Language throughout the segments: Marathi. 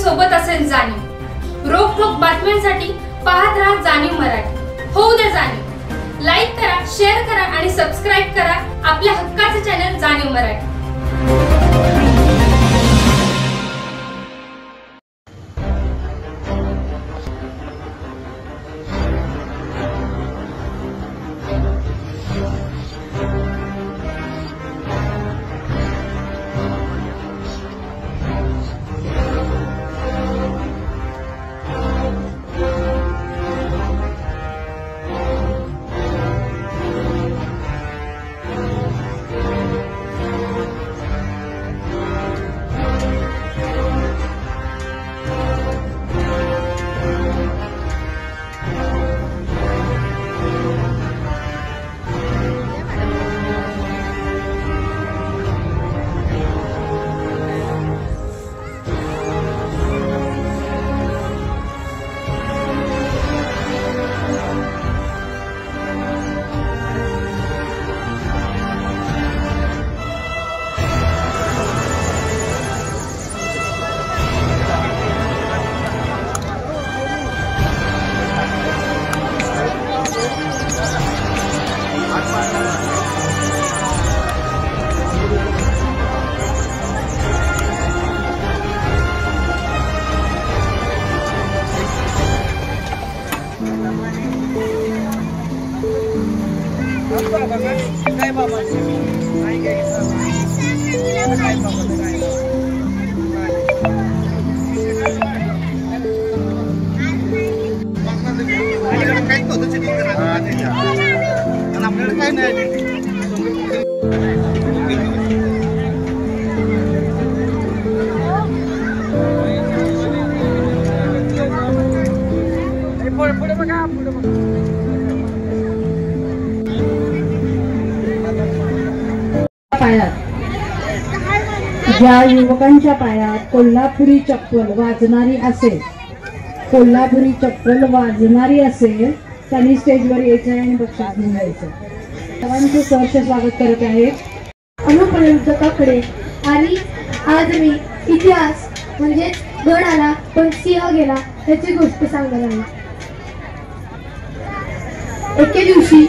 सोबत असेल जाणीव। रोखोक बातम्यांसाठी पाहत राहा जाणीव मराठी। होऊ दे जाणीव। लाईक करा, शेअर करा आणि सबस्क्राईब करा आपल्या हक्काचे चॅनल जाणीव मराठी। ज्या युवकांच्या पायात कोल्हापुरी चप्पल वाजणारी असेल, कोल्हापुरी चप्पल वाजणारी असेल त्यांनी स्टेजवर यायचं आणि बक्षीस घेऊन जायचं। सर्वांचे सहर्ष स्वागत करत आहे अनुप्रयोजकाकडे। आणि आज मी इतिहास म्हणजे गड आला पण सिंह गेला याची गोष्ट सांगणार आहे। एके दिवशी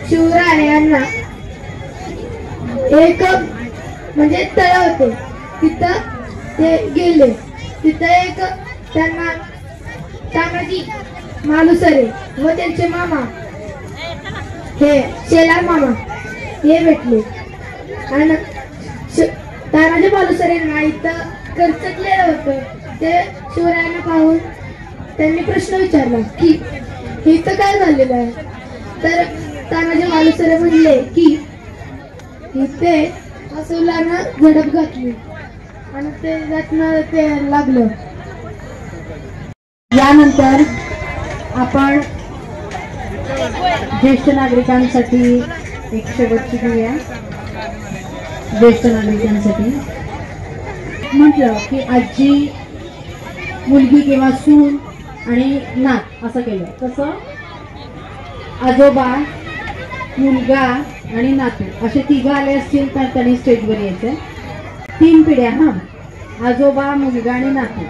शिवरायांना एक म्हणजे तळ होते, तिथं ते गेले। तिथं एक त्यांना तानाजी मालुसरे व त्यांचे मामा हे शेलार मामा हे भेटले आणि तानाजी मालुसरेंना इथं खर्चलेलं होतं ते शिवरायांना पाहून त्यांनी प्रश्न विचारला की इथं काय झालेलं आहे। तर तानाजी मालुसरे म्हणले की इथे असुलानं झडप घातली आणि ते त्यातनं ते लागलं। यानंतर आपण ज्येष्ठ नागरिकांसाठी एक शेवटची घेऊया। ज्येष्ठ नागरिकांसाठी म्हटलं की आजी, मुलगी किंवा सून आणि नात असं केलं, तसं आजोबा, मुलगा आणि नातू असे तिघं आले असतील तर त्यांनी स्टेजवर यायचं। 3 पिढ्या, आजोबा, मुलगा आणि नातू।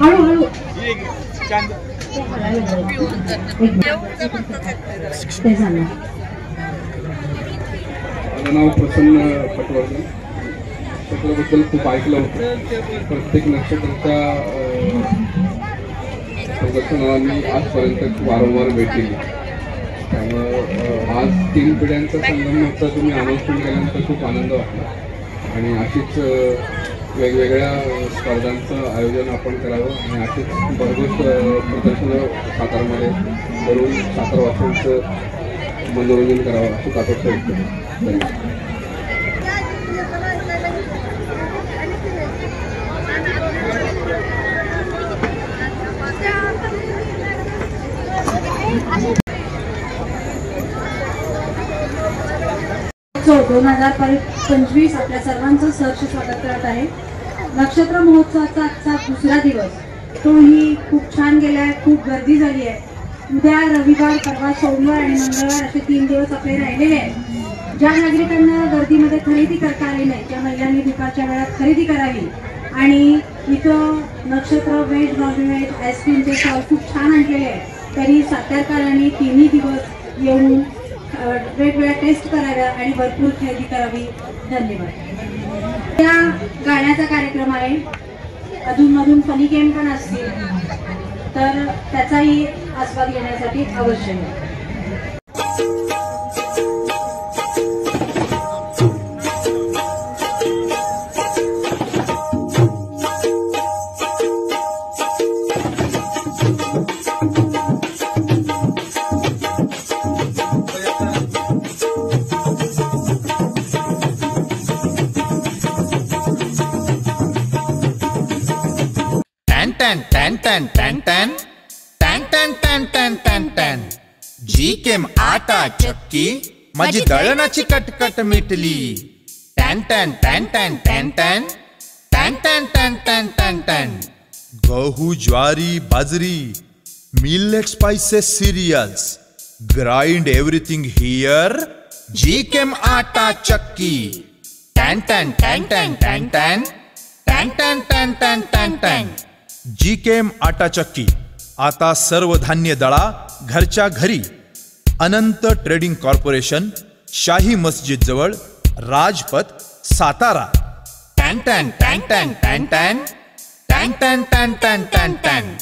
हळूहळू ते सांगा। माझं नाव प्रसन्न पटवर्धन। नक्षत्राबद्दल खूप ऐकलं होतं। प्रत्येक नक्षत्राच्या प्रदर्शनाला आजपर्यंत वारंवार भेट दिली। त्यामुळं आज 3 पिढ्यांचा संगम होता, तुम्ही अनाउन्समेंट केल्यानंतर खूप आनंद वाटला। आणि अशीच वेगवेगळ्या स्पर्धांचं आयोजन आपण करावं आणि अशीच भरघोस प्रदर्शनं सातारामध्ये करून सातारवासियांचं मनोरंजन करावं अशी अपेक्षा व्यक्त करतो। धन्यवाद। उत्सव 2025 आपल्या सर्वांचं सहर्ष स्वागत करत आहे। नक्षत्र महोत्सवाचा आजचा दुसरा दिवस, तोही खूप छान गेलाय, खूप गर्दी झाली आहे। उद्या रविवार, परवा सोमवार आणि मंगळवार असे 3 दिवस आपले राहिलेले आहेत। ज्या नागरिकांना गर्दीमध्ये खरेदी करता आली नाही त्या महिलांनी दुपारच्या वेळात खरेदी करावी. आणि इथं नक्षत्र व्हेज नॉनव्हेज आईस्क्रीमचे स्टॉल खूप छान आणलेले आहेत. तरी सातारकरांनी 3 दिवस येऊन वेगवेगळ्या टेस्ट कराव्या आणि भरपूर खरेदी करावी. धन्यवाद. या गाण्याचा कार्यक्रम आहे. अधूनमधून फनी गेम पण असतील तर त्याचाही आस्वाद घेण्यासाठी अवश्य आहे. जी केम आटा चक्की माझी दळणाची कटकट मिटली. टॅन टॅन टॅन टॅन टॅन टॅन टॅन टॅन टॅन टॅन टॅन टॅन. गहू ज्वारी बाजरी millet spices cereals grind everything here. जी केम आटा चक्की. टॅन टॅन टॅन टॅन टॅन टॅन टॅन टॅन टॅन टॅन टॅन टॅन. जी केम आटा चक्की आता सर्व धान्य दळा घरच्या घरी. अनंत ट्रेडिंग कॉर्पोरेशन, शाही मस्जिद जवळ, राजपथ, सातारा. टॅन टॅन टॅन टॅन टॅन टॅन टॅन टॅन टॅन टॅन टॅन टॅन.